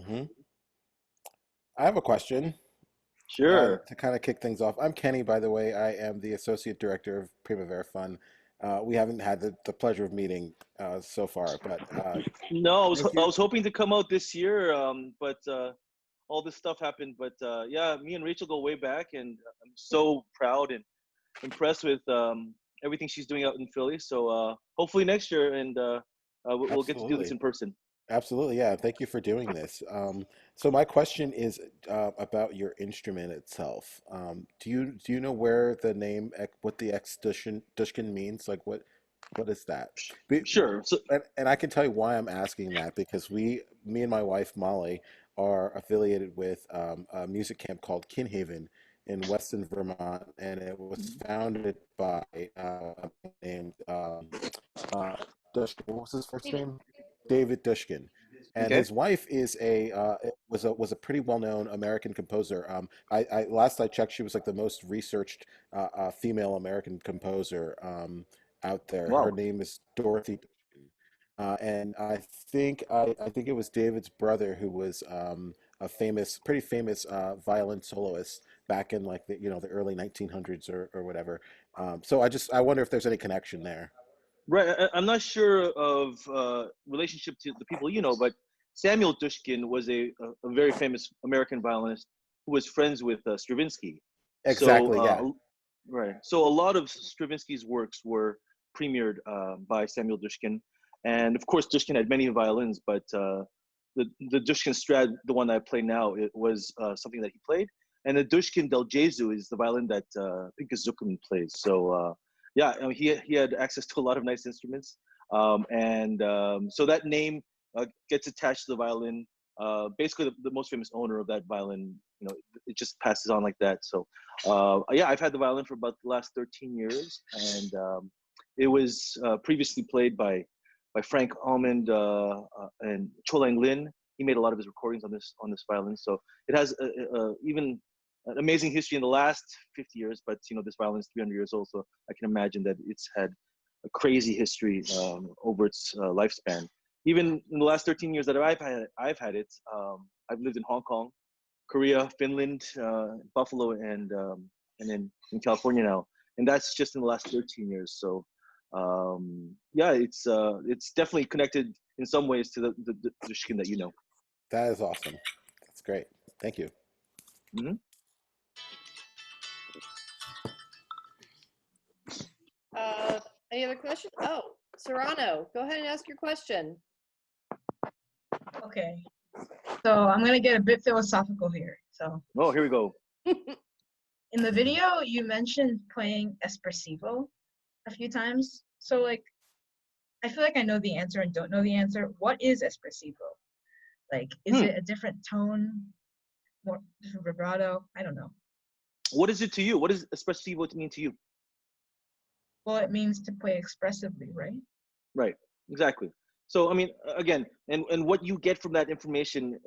Hmm. I have a question Sure. to kind of kick things off. I'm Kenny, by the way. I am the associate director of Primavera Fund. We haven't had the pleasure of meeting so far, but No, thank I you. was hoping to come out this year, but all this stuff happened. But yeah, me and Rachel go way back, and I'm so proud and impressed with everything she's doing out in Philly. So hopefully next year, and we'll get to do this Absolutely. in person. Absolutely, yeah. Thank you for doing this. So my question is about your instrument itself. Do you know where the name what the X Dushkin means? Like what is that? Be- Sure. So and I can tell you why I'm asking that because me and my wife Molly are affiliated with a music camp called Kinhaven in Weston, Vermont, and it was founded by named uh, Dushkin. What was his first name? David Dushkin, and okay. his wife is was a pretty well known American composer. I last I checked, she was like the most researched female American composer out there. Her Wow. name is Dorothy Dushkin, and I think it was David's brother who was a pretty famous violin soloist back in like the early 1900s or whatever. So I wonder if there's any connection there. Right. I'm not sure of relationship to the people you know, but Samuel Dushkin was a very famous American violinist who was friends with Stravinsky. So, Exactly. Yeah. right. So a lot of Stravinsky's works were premiered by Samuel Dushkin, and of course Dushkin had many violins, but the Dushkin Strad, the one that I play now, it was something that he played, and the Dushkin Del Jesu is the violin that Pinkas Zukerman plays. So yeah, I mean, he had access to a lot of nice instruments, and so that name gets attached to the violin. Basically, the most famous owner of that violin, it just passes on like that. So yeah, I've had the violin for about the last 13 years, and it was previously played by Frank Almond and Cholang Lin. He made a lot of his recordings on this violin, so it has even an amazing history in the last 50 years. But this violin is 300 years old, so I can imagine that it's had a crazy history over its lifespan. Even in the last 13 years that I've had it. I've lived in Hong Kong, Korea, Finland, Buffalo, and in California now, and that's just in the last 13 years. So yeah, it's definitely connected in some ways to the Dushkin that you know. That is awesome. That's great. Thank you. Hmm. Uh, any other questions? Oh, Serrano, go ahead and ask your question. Okay, so I'm gonna get a bit philosophical here. So Oh, here we go. in the video, you mentioned playing espressivo a few times. So like, I feel like I know the answer and don't know the answer. What is espressivo? Like, is Hmm. it a different tone, more different vibrato? I don't know. What is it to you? What does espressivo mean to you? Well, it means to play expressively, right? Right. Exactly. So I mean, again, and what you get from that information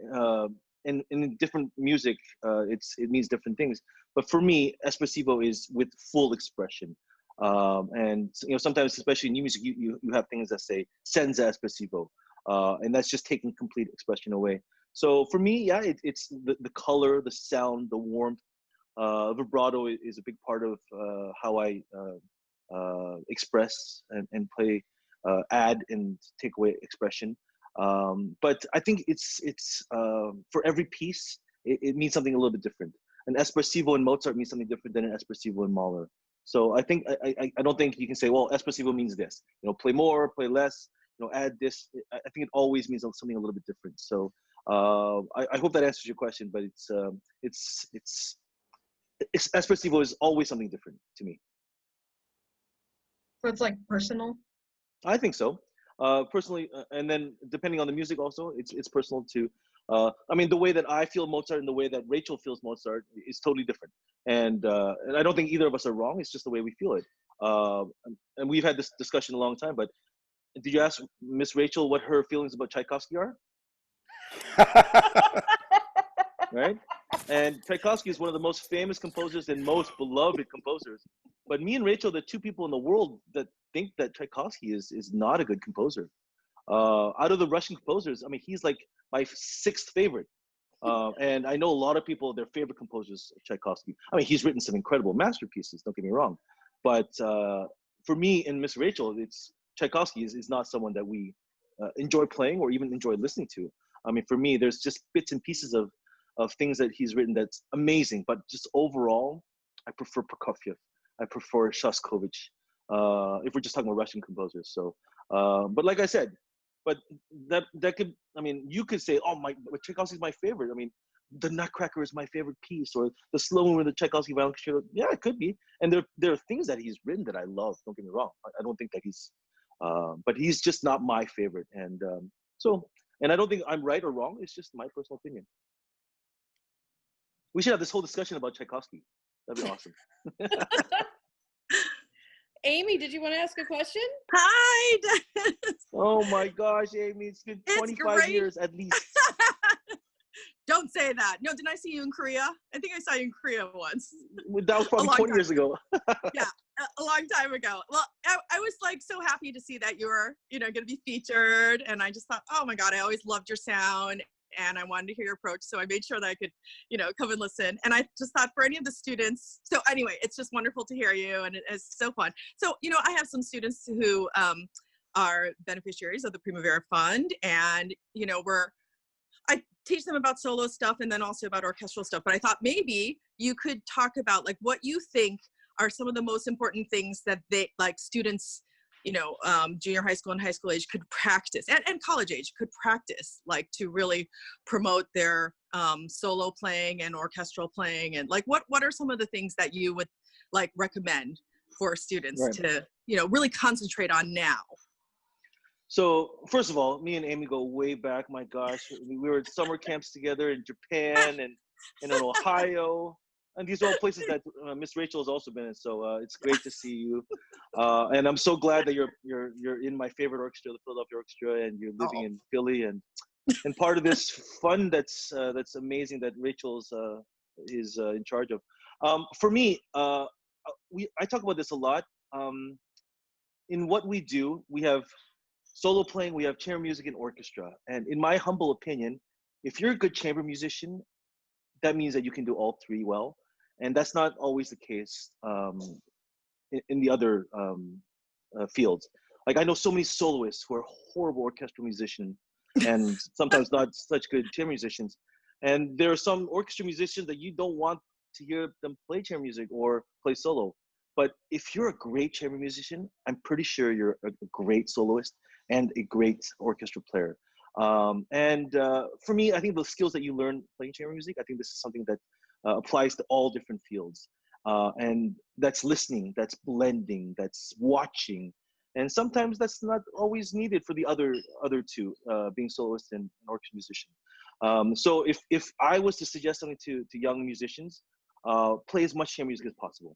in different music, it means different things. But for me, espressivo is with full expression. And sometimes, especially in new music, you have things that say senza espressivo, and that's just taking complete expression away. So for me, yeah, it's the color, the sound, the warmth. Vibrato is a big part of how I express and play, add and take away expression. But I think it's for every piece, it means something a little bit different. An espressivo in Mozart means something different than an espressivo in Mahler. So I think I don't think you can say, well, espressivo means this. Play more, play less. Add this. I think it always means something a little bit different. So I hope that answers your question. But it's espressivo is always something different to me. So it's like personal. I think so. Personally, and then depending on the music, also it's personal too. I mean, the way that I feel Mozart and the way that Rachel feels Mozart is totally different. And I don't think either of us are wrong. It's just the way we feel it. And we've had this discussion a long time. But did you ask Miss Rachel what her feelings about Tchaikovsky are? Right? And Tchaikovsky is one of the most famous composers and most beloved composers. But me and Rachel, the two people in the world that think that Tchaikovsky is not a good composer. Out of the Russian composers, I mean, he's like my sixth favorite. And I know a lot of people, their favorite composers, Tchaikovsky. I mean, he's written some incredible masterpieces, don't get me wrong. But for me and Miss Rachel, it's Tchaikovsky is not someone that we enjoy playing or even enjoy listening to. I mean, for me, there's just bits and pieces of things that he's written that's amazing. But just overall, I prefer Prokofiev. I prefer Shostakovich. If we're just talking about Russian composers. So, but like I said, but that could, I mean, you could say, oh, Tchaikovsky's my favorite. I mean, the Nutcracker is my favorite piece, or the slow movement of the Tchaikovsky violin concerto. Yeah, it could be. And there are things that he's written that I love. Don't get me wrong. I don't think that he's, but he's just not my favorite. And and I don't think I'm right or wrong. It's just my personal opinion. We should have this whole discussion about Tchaikovsky. That'd be awesome. Amy, did you want to ask a question? Hi, Dennis. Oh my gosh, Amy, it's been 25 years at least. Don't say that. No, didn't I see you in Korea? I think I saw you in Korea once. That was probably 20 years ago. Yeah, a long time ago. Well, I was like so happy to see that you were, going to be featured. And I just thought, oh my God, I always loved your sound. And I wanted to hear your approach. So I made sure that I could, come and listen. And I just thought for any of the students. So anyway, it's just wonderful to hear you. And it's so fun. So, I have some students who are beneficiaries of the Primavera Fund. And, I teach them about solo stuff and then also about orchestral stuff. But I thought maybe you could talk about like what you think are some of the most important things that students, junior high school and high school age could practice and college age could practice, like to really promote their solo playing and orchestral playing. And like, what are some of the things that you would like recommend for students to, really concentrate on now? So first of all, me and Amy go way back. My gosh, we were at summer camps together in Japan and in Ohio. And these are all places that Miss Rachel has also been in. So it's great to see you. And I'm so glad that you're in my favorite orchestra, the Philadelphia Orchestra, and you're living in Philly and part of this fund that's amazing that Rachel's is in charge of. For me, I talk about this a lot. In what we do, we have solo playing, we have chamber music and orchestra. And in my humble opinion, if you're a good chamber musician, that means that you can do all three well. And that's not always the case in the other fields. Like I know so many soloists who are horrible orchestral musicians and sometimes not such good chamber musicians. And there are some orchestra musicians that you don't want to hear them play chamber music or play solo. But if you're a great chamber musician, I'm pretty sure you're a great soloist and a great orchestra player. For me, I think the skills that you learn playing chamber music, I think this is something that applies to all different fields. And that's listening, that's blending, that's watching. And sometimes that's not always needed for the other two, being soloist and orchestra musician. So if I was to suggest something to young musicians, play as much chamber music as possible.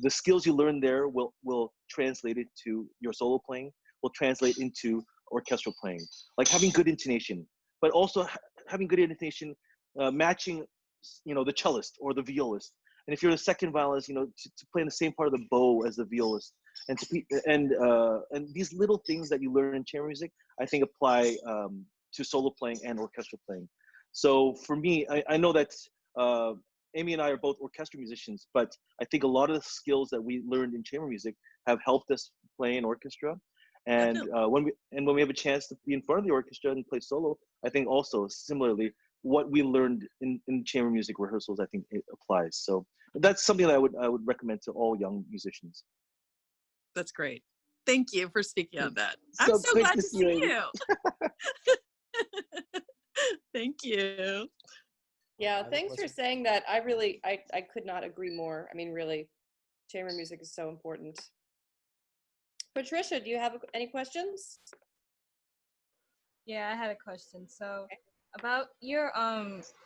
The skills you learn there will translate it to your solo playing, will translate into orchestral playing, like having good intonation, but also having good intonation, matching, the cellist or the violist. And if you're the second violinist, to play in the same part of the bow as the violist, and and these little things that you learn in chamber music, I think apply to solo playing and orchestral playing. So for me, I know that Amy and I are both orchestral musicians, but I think a lot of the skills that we learned in chamber music have helped us play in orchestra. And when we have a chance to be in front of the orchestra and play solo, I think also similarly what we learned in chamber music rehearsals, I think it applies. So that's something that I would recommend to all young musicians. That's great. Thank you for speaking on that. I'm so glad to see you. Thank you. Yeah, thanks for saying that. I could not agree more. I mean, really, chamber music is so important. Patricia, do you have any questions? Yeah, I had a question. So about your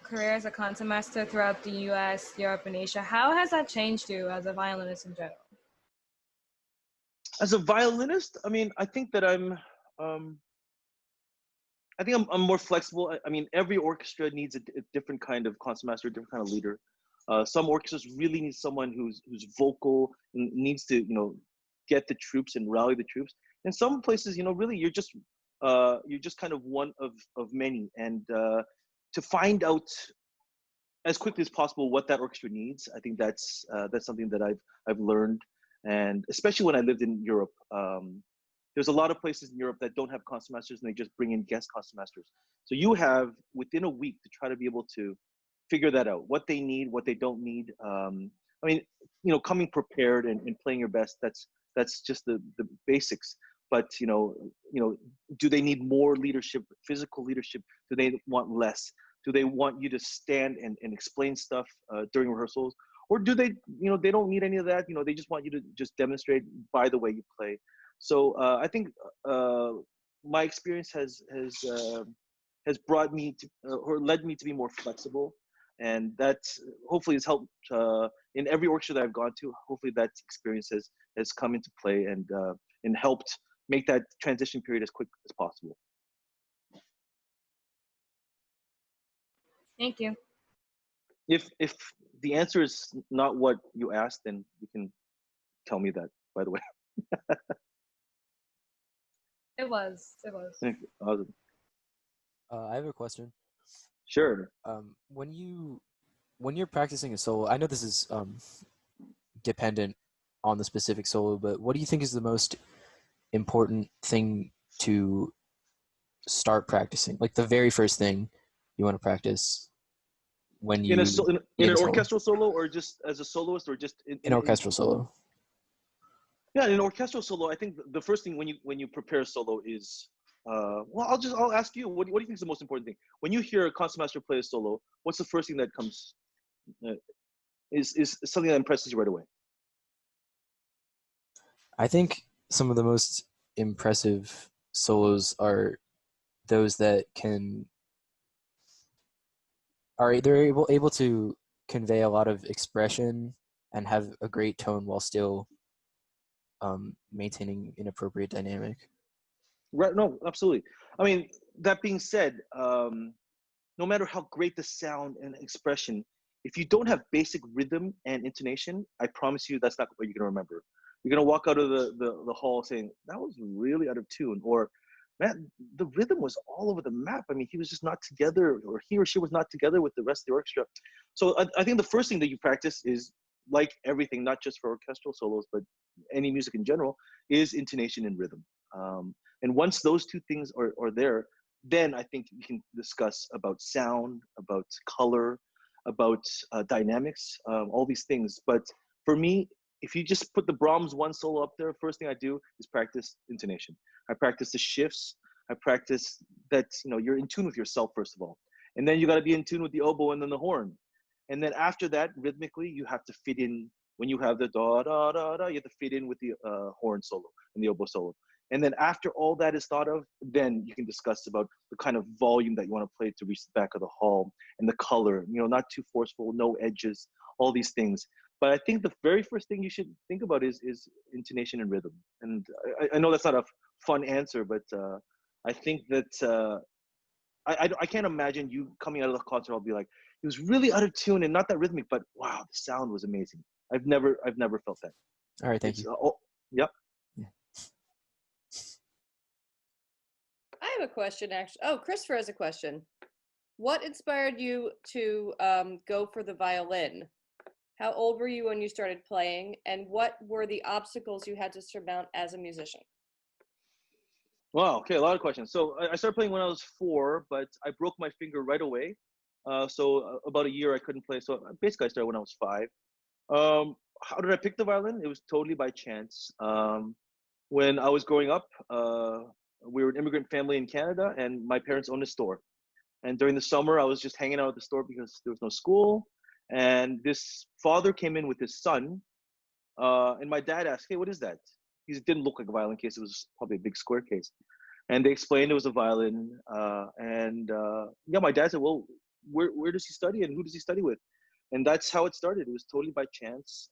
career as a concertmaster throughout the US, Europe, and Asia, how has that changed you as a violinist in general? As a violinist, I mean, I think that I'm more flexible. I mean, every orchestra needs a different kind of concertmaster, a different kind of leader. Some orchestras really need someone who's vocal and needs to, get the troops and rally the troops. In some places, really, you're just you're just kind of one of many, and to find out as quickly as possible what that orchestra needs. I think that's something that I've learned, and especially when I lived in Europe. There's a lot of places in Europe that don't have concertmasters, and they just bring in guest concertmasters. So you have within a week to try to be able to figure that out, what they need, what they don't need. I mean, coming prepared and playing your best, that's just the basics. But do they need more leadership, physical leadership? Do they want less? Do they want you to stand and explain stuff during rehearsals? Or do they, they don't need any of that? They just want you to just demonstrate by the way you play. So I think my experience has brought me to, or led me to be more flexible. And that hopefully has helped in every orchestra that I've gone to. Hopefully that experience has come into play and helped make that transition period as quick as possible. Thank you. If the answer is not what you asked, then you can tell me that, by the way. It was. Thank you. Awesome. I have a question. Sure. When you're practicing a solo, I know this is dependent on the specific solo, but what do you think is the most important thing to start practicing? Like the very first thing you want to practice when you in an orchestral solo, or just as a soloist, or just in orchestral solo? Yeah, in an orchestral solo, I think the first thing when you prepare a solo is I'll ask you, what do you think is the most important thing when you hear a concertmaster play a solo? What's the first thing that comes? Is something that impresses you right away? I think some of the most impressive solos are those that they're able to convey a lot of expression and have a great tone while still maintaining an appropriate dynamic. Right. No, absolutely. I mean, that being said, no matter how great the sound and expression, if you don't have basic rhythm and intonation, I promise you that's not what you're going to remember. You're going to walk out of the hall saying, that was really out of tune, or man, the rhythm was all over the map. I mean, he was just not together, or he or she was not together with the rest of the orchestra. So I think the first thing that you practice is, like everything, not just for orchestral solos, but any music in general, is intonation and rhythm. And once those two things are there, then I think you can discuss about sound, about color, about dynamics, all these things. But for me, if you just put the Brahms one solo up there, first thing I do is practice intonation. I practice the shifts. I practice that, you're in tune with yourself, first of all. And then you got to be in tune with the oboe and then the horn. And then after that, rhythmically, you have to fit in, when you have the da, da, da, da, you have to fit in with the horn solo and the oboe solo. And then after all that is thought of, then you can discuss about the kind of volume that you want to play to reach the back of the hall, and the color, not too forceful, no edges, all these things. But I think the very first thing you should think about is intonation and rhythm. And I know that's not a fun answer, but I think that I can't imagine you coming out of the concert. I'll be like, it was really out of tune and not that rhythmic, but wow, the sound was amazing. I've never felt that. All right, thank you. Yep. I have a question, actually. Oh, Christopher has a question. What inspired you to go for the violin? How old were you when you started playing, and what were the obstacles you had to surmount as a musician? Wow. Okay, a lot of questions. So I started playing when I was 4, but I broke my finger right away. So about a year I couldn't play. So basically I started when I was 5. How did I pick the violin? It was totally by chance. When I was growing up, we were an immigrant family in Canada, and my parents owned a store. And during the summer, I was just hanging out at the store because there was no school. And this father came in with his son, and my dad asked, "Hey, what is that?" He didn't look like a violin case. It was probably a big square case. And they explained it was a violin. Yeah, my dad said, "Well, where does he study, and who does he study with?" And that's how it started. It was totally by chance.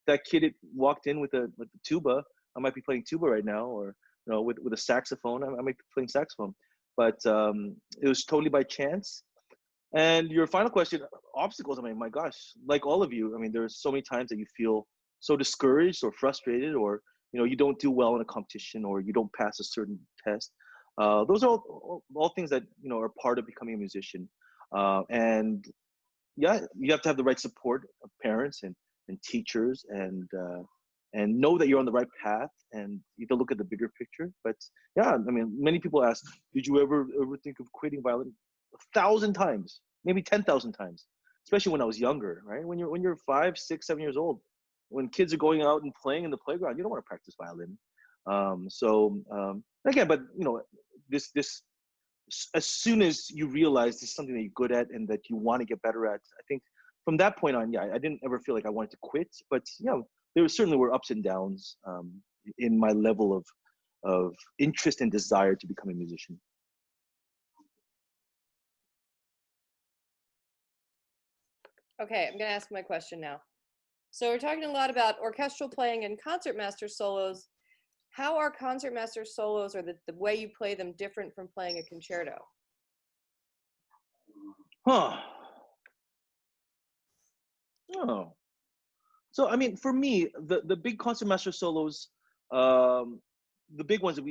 That kid walked in with the tuba. I might be playing tuba right now, or with a saxophone. I might be playing saxophone. But it was totally by chance. And your final question, obstacles. I mean, my gosh, like all of you, I mean, there's so many times that you feel so discouraged or frustrated, or you don't do well in a competition, or you don't pass a certain test. Those are all things that are part of becoming a musician. And yeah, you have to have the right support of parents and teachers, and know that you're on the right path, and you have to look at the bigger picture. But yeah, I mean, many people ask, did you ever think of quitting violin? 1,000 times, maybe 10,000 times, especially when I was younger, right? When you're 5, 6, 7 years old, when kids are going out and playing in the playground, you don't want to practice violin. Again, but this as soon as you realize this is something that you're good at and that you want to get better at, I think from that point on, yeah, I didn't ever feel like I wanted to quit. But there certainly were ups and downs in my level of interest and desire to become a musician. Okay, I'm going to ask my question now. So we're talking a lot about orchestral playing and concertmaster solos. How are concertmaster solos, or the way you play them, different from playing a concerto? Huh. Oh. So I mean, for me, the big concertmaster solos, the big ones that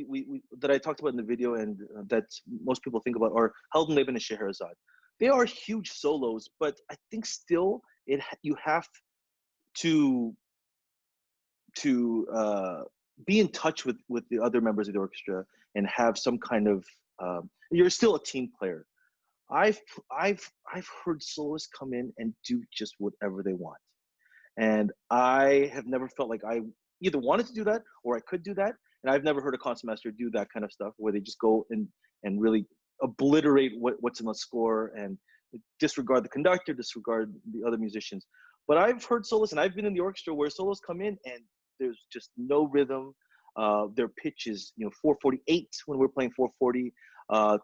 that I talked about in the video, and that most people think about, are Heldenleben and Scheherazade. They are huge solos, but I think still you have to be in touch with the other members of the orchestra and have some kind of you're still a team player. I've heard soloists come in and do just whatever they want, and I have never felt like I either wanted to do that or I could do that. And I've never heard a concertmaster do that kind of stuff where they just go and really obliterate what's in the score and disregard the conductor, disregard the other musicians. But I've heard soloists, and I've been in the orchestra where soloists come in and there's just no rhythm. Their pitch is 448 when we're playing 440.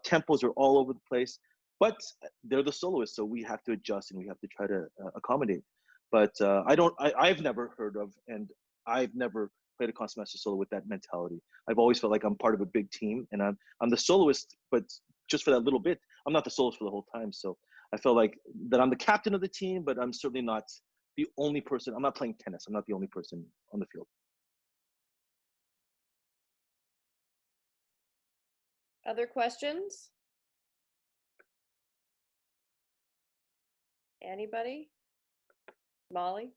Tempos are all over the place. But they're the soloists, so we have to adjust and we have to try to accommodate. But I've never heard of, and I've never played a concertmaster solo with that mentality. I've always felt like I'm part of a big team, and I'm the soloist, but just for that little bit. I'm not the soloist for the whole time. So I felt like that I'm the captain of the team, but I'm certainly not the only person. I'm not playing tennis. I'm not the only person on the field. Other questions? Anybody? Molly?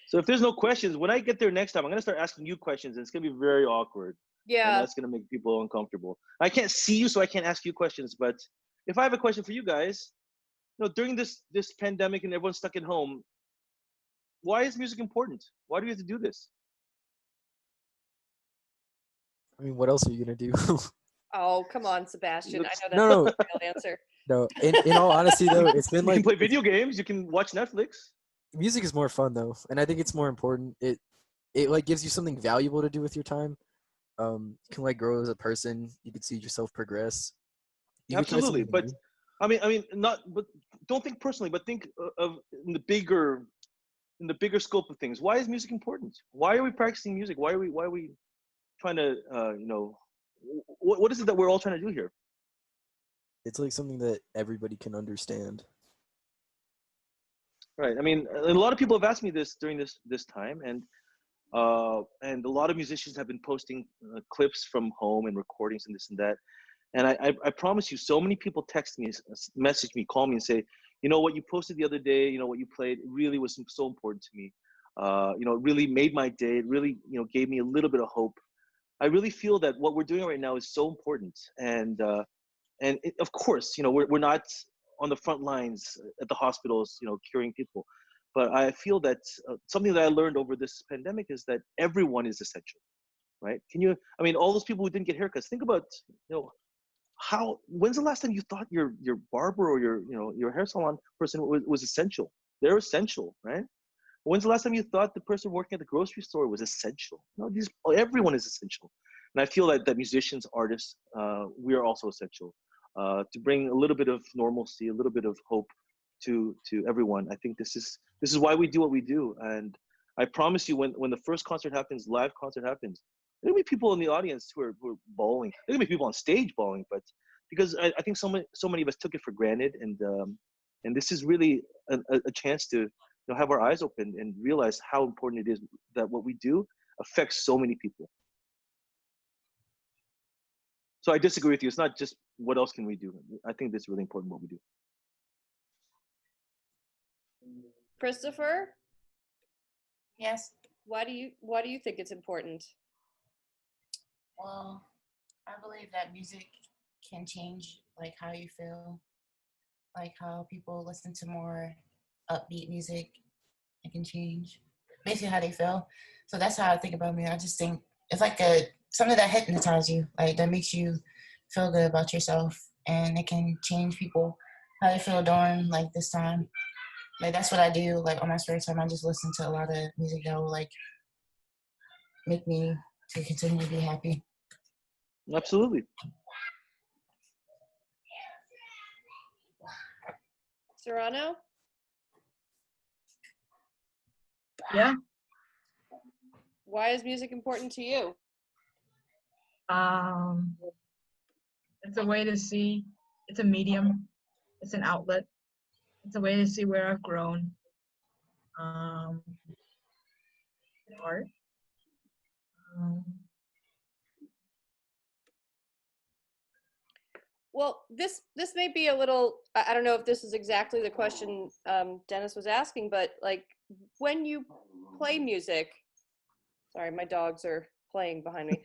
So if there's no questions, when I get there next time, I'm gonna start asking you questions, and it's gonna be very awkward. And Yeah. that's gonna make people uncomfortable. I can't see you, so I can't ask you questions. But if I have a question for you guys, during this pandemic and everyone's stuck at home, why is music important? Why do we have to do this? I mean, what else are you gonna do? Oh, come on, Sebastian. I know that's No, not no. the real answer. No, in all honesty though, it's been You can like play video games. You can watch Netflix. music is more fun though, and I think it's more important. It like gives you something valuable to do with your time. You can like grow as a person. You can see yourself progress. You can try Absolutely, something but new. I mean, not. But don't think personally, but think of in the bigger scope of things. Why is music important? Why are we practicing music? Why are we trying to what is it that we're all trying to do here? It's like something that everybody can understand. Right. I mean, a lot of people have asked me this during this time, and a lot of musicians have been posting clips from home and recordings and this and that. And I promise you, so many people text me, message me, call me, and say, what you posted the other day, what you played really was so important to me. It really made my day. It really, gave me a little bit of hope. I really feel that what we're doing right now is so important. And of course, we're not on the front lines at the hospitals, curing people. But I feel that something that I learned over this pandemic is that everyone is essential, right? I mean, all those people who didn't get haircuts, think about, when's the last time you thought your barber or your hair salon person was essential? They're essential, right? When's the last time you thought the person working at the grocery store was essential? Everyone is essential. And I feel that musicians, artists, we are also essential to bring a little bit of normalcy, a little bit of hope to everyone. I think this is why we do what we do. And I promise you, when the first concert happens, live concert happens, there'll be people in the audience who are bawling. There'll be people on stage bawling, but because I think so many of us took it for granted, and this is really a chance to have our eyes open and realize how important it is that what we do affects so many people. So I disagree with you. It's not just what else can we do. I think that's really important what we do. Christopher, Yes. why do you think it's important? Well, I believe that music can change like how you feel, like how people listen to more upbeat music. It can change basically how they feel. So that's how I think about music. I just think it's like something that hypnotizes you, like that makes you feel good about yourself, and it can change people how they feel during like this time. Like that's what I do. Like on my spare time, I just listen to a lot of music that will like make me to continue to be happy. Absolutely. Serrano? Yeah. Why is music important to you? It's a way to see. It's a medium. It's an outlet. It's a way to see where I've grown. Art. Well, this may be a little. I don't know if this is exactly the question Dennis was asking, but like when you play music, sorry, my dogs are playing behind me.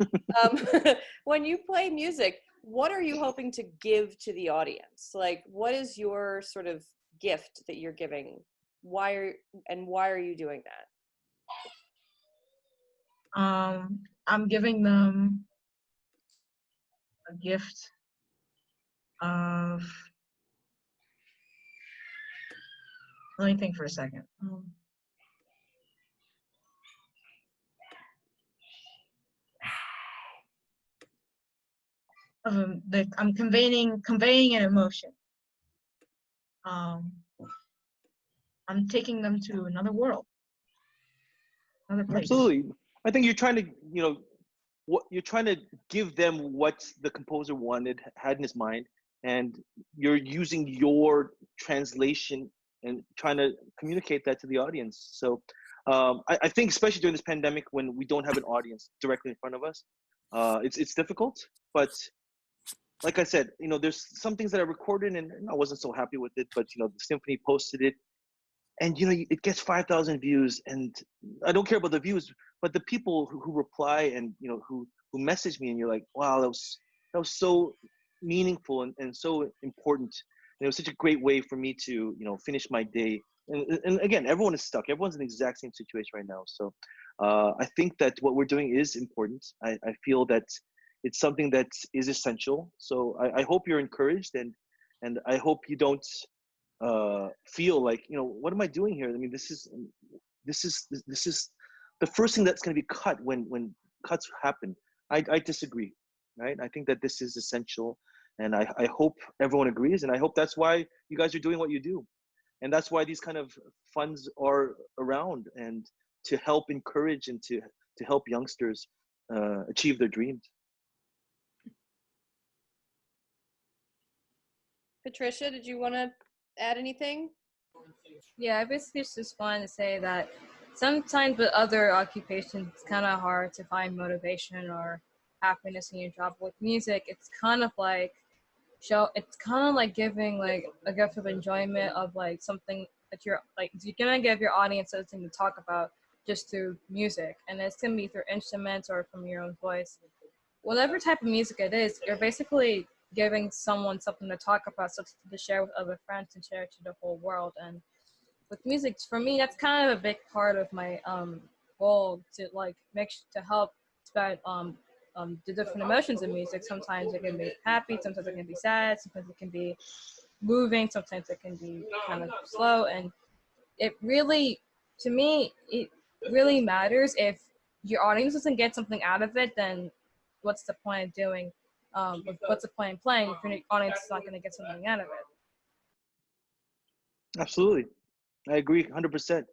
When you play music, what are you hoping to give to the audience? Like, what is your sort of gift that you're giving? Why are you doing that? I'm giving them a gift of. Let me think for a second. I'm conveying an emotion. I'm taking them to another world, another place. Absolutely. I think you're trying to, what you're trying to give them what the composer had in his mind, and you're using your translation and trying to communicate that to the audience. So I think especially during this pandemic when we don't have an audience directly in front of us, it's difficult. But like I said, there's some things that I recorded and I wasn't so happy with it, but the symphony posted it, and it gets 5,000 views, and I don't care about the views, but the people who reply and who message me, and you're like, wow, that was so meaningful and so important, and it was such a great way for me to finish my day. And again, everyone is stuck, everyone's in the exact same situation right now. So I think that what we're doing is important. I feel that it's something that is essential. So I hope you're encouraged, and I hope you don't feel like what am I doing here? I mean, this is the first thing that's going to be cut when cuts happen. I disagree, right? I think that this is essential, and I hope everyone agrees, and I hope that's why you guys are doing what you do, and that's why these kind of funds are around, and to help encourage and to help youngsters achieve their dreams. Patricia, did you want to add anything? Yeah, I basically just wanted to say that sometimes with other occupations, it's kind of hard to find motivation or happiness in your job. With music, it's kind of like giving like a gift of enjoyment of like something that you're gonna give your audience something to talk about just through music, and it's gonna be through instruments or from your own voice. Whatever type of music it is, you're basically giving someone something to talk about, something to share with other friends and share to the whole world. And with music, for me, that's kind of a big part of my goal to to help spread the different emotions in music. Sometimes it can be happy, sometimes it can be sad, sometimes it can be moving, sometimes it can be kind of slow. And it really, to me, it really matters. If your audience doesn't get something out of it, then what's the point of doing? What's the point of playing if your audience is not going to get something out of it? Absolutely, I agree 100%.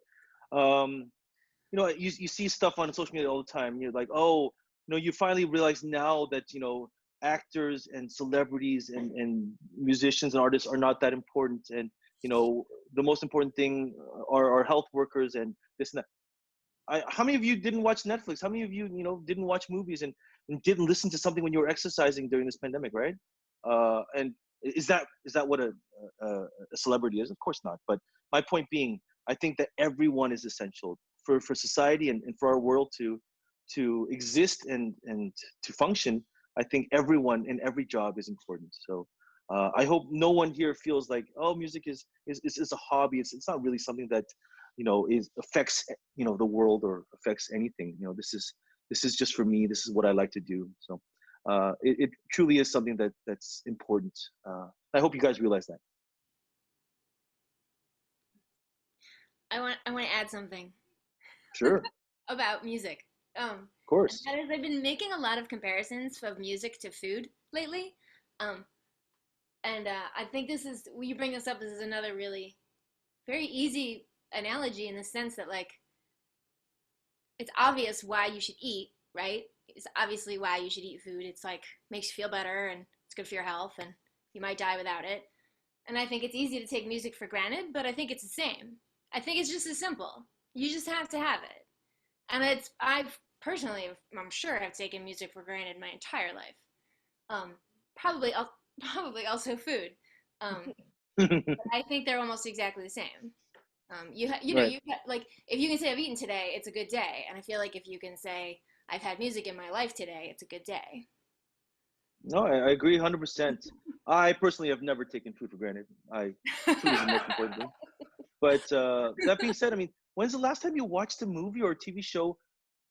You see stuff on social media all the time. You're like, oh, you finally realize now that actors and celebrities and musicians and artists are not that important, and the most important thing are health workers and this and that. How many of you didn't watch Netflix? How many of you didn't watch movies? And didn't listen to something when you were exercising during this pandemic, right? And is that what a celebrity is? Of course not. But my point being, I think that everyone is essential for society and for our world to exist and to function. I think everyone in every job is important. So I hope no one here feels like, oh, music is a hobby. It's not really something that, you know, affects, you know, the world or affects anything. You know, this is just for me. This is what I like to do. So it truly is something that's important. I hope you guys realize that. I want to add something Sure. about music. Of course. That is, I've been making a lot of comparisons of music to food lately. And I think when you bring this up, this is another really very easy analogy in the sense that, like, it's obvious why you should eat, right? It's obviously why you should eat food. It's like, makes you feel better and it's good for your health and you might die without it. And I think it's easy to take music for granted, but I think it's the same. I think it's just as simple. You just have to have it. And I've personally, I'm sure, have taken music for granted my entire life. Probably also food. But I think they're almost exactly the same. Right. Like, if you can say I've eaten today, it's a good day. And I feel like if you can say I've had music in my life today, it's a good day. No, I agree 100%. I personally have never taken food for granted. Food is the most important thing. But that being said, I mean, when's the last time you watched a movie or a TV show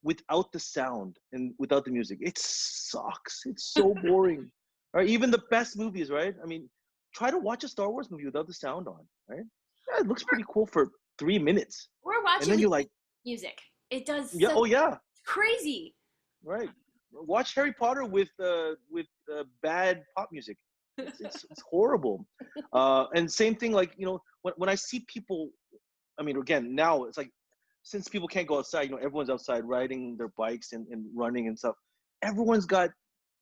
without the sound and without the music? It sucks. It's so boring. Right? Even the best movies, right? I mean, try to watch a Star Wars movie without the sound on, right? Yeah, it looks pretty cool for 3 minutes. We're watching and then you're like, music. It does. Yeah. Oh yeah. Crazy. Right. Watch Harry Potter with bad pop music. It's horrible. And same thing, like, you know, when I see people, I mean, again, now it's like, since people can't go outside, you know, everyone's outside riding their bikes and running and stuff. Everyone's got,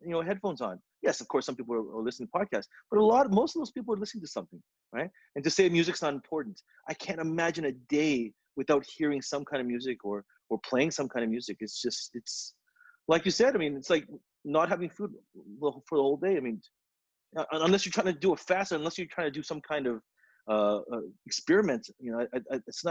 you know, headphones on. Yes, of course, some people are listening to podcasts, but most of those people are listening to something, right? And to say music's not important, I can't imagine a day without hearing some kind of music or playing some kind of music. It's like you said. I mean, it's like not having food for the whole day. I mean, unless you're trying to do a fast, unless you're trying to do some kind of experiment, you know, it's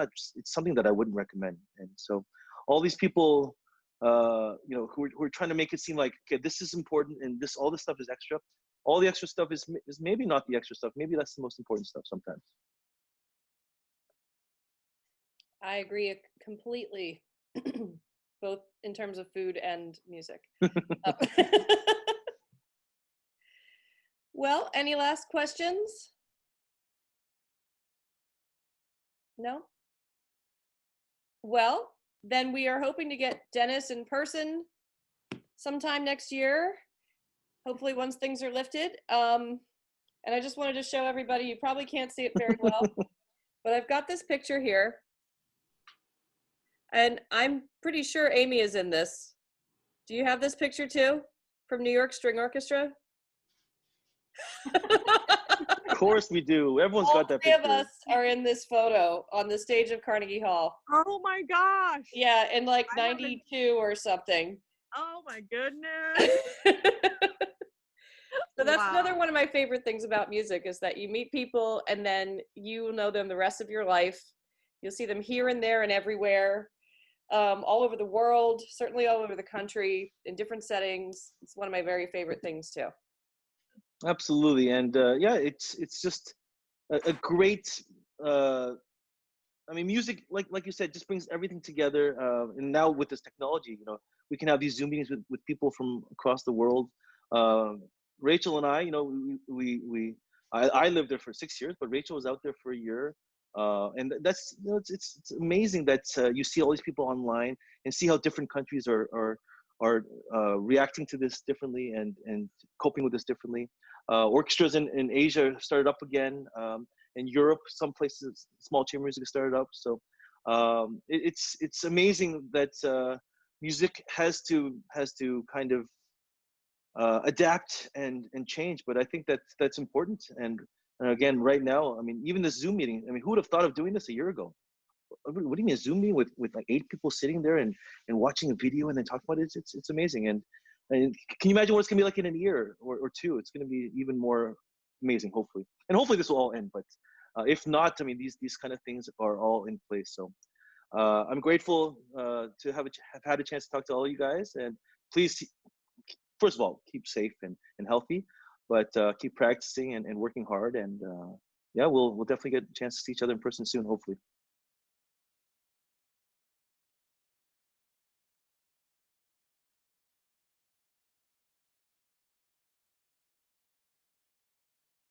something that I wouldn't recommend. And so all these people, you know, who are trying to make it seem like, okay, this is important and all this stuff is extra. All the extra stuff is maybe not the extra stuff. Maybe that's the most important stuff sometimes. I agree completely, both in terms of food and music. Well, any last questions? No? Well, then we are hoping to get Dennis in person sometime next year, hopefully once things are lifted. And I just wanted to show everybody, you probably can't see it very well, but I've got this picture here. And I'm pretty sure Amy is in this. Do you have this picture too? From New York String Orchestra? Of course we do. Everyone's got that All picture. three of us are in this photo on the stage of Carnegie Hall. Oh my gosh. Yeah, in like 92 or something. Oh my goodness. So that's Wow. another one of my favorite things about music is that you meet people and then you know them the rest of your life. You'll see them here and there and everywhere, all over the world, certainly all over the country, in different settings. It's one of my very favorite things too. Absolutely. And yeah, it's just a great, I mean, music, like you said, just brings everything together. And now with this technology, you know, we can have these Zoom meetings with people from across the world. Rachel and I, you know, I lived there for 6 years, but Rachel was out there for a year. And that's, you know, it's amazing that you see all these people online and see how different countries are reacting to this differently and coping with this differently. Orchestras in Asia started up again. In Europe, some places small chamber music started up. So it's amazing that music has to kind of adapt and change. But I think that's important. And again, right now, I mean, even this Zoom meeting, I mean, who would have thought of doing this a year ago? What do you mean a Zoom meeting with like 8 people sitting there and watching a video and then talking about it? It's amazing. And And can you imagine what it's gonna be like in a year or two? It's gonna be even more amazing, hopefully. And hopefully this will all end. But if not, I mean, these kind of things are all in place. So I'm grateful to have had a chance to talk to all you guys. And please, first of all, keep safe and healthy, but keep practicing and working hard. And yeah, we'll definitely get a chance to see each other in person soon, hopefully.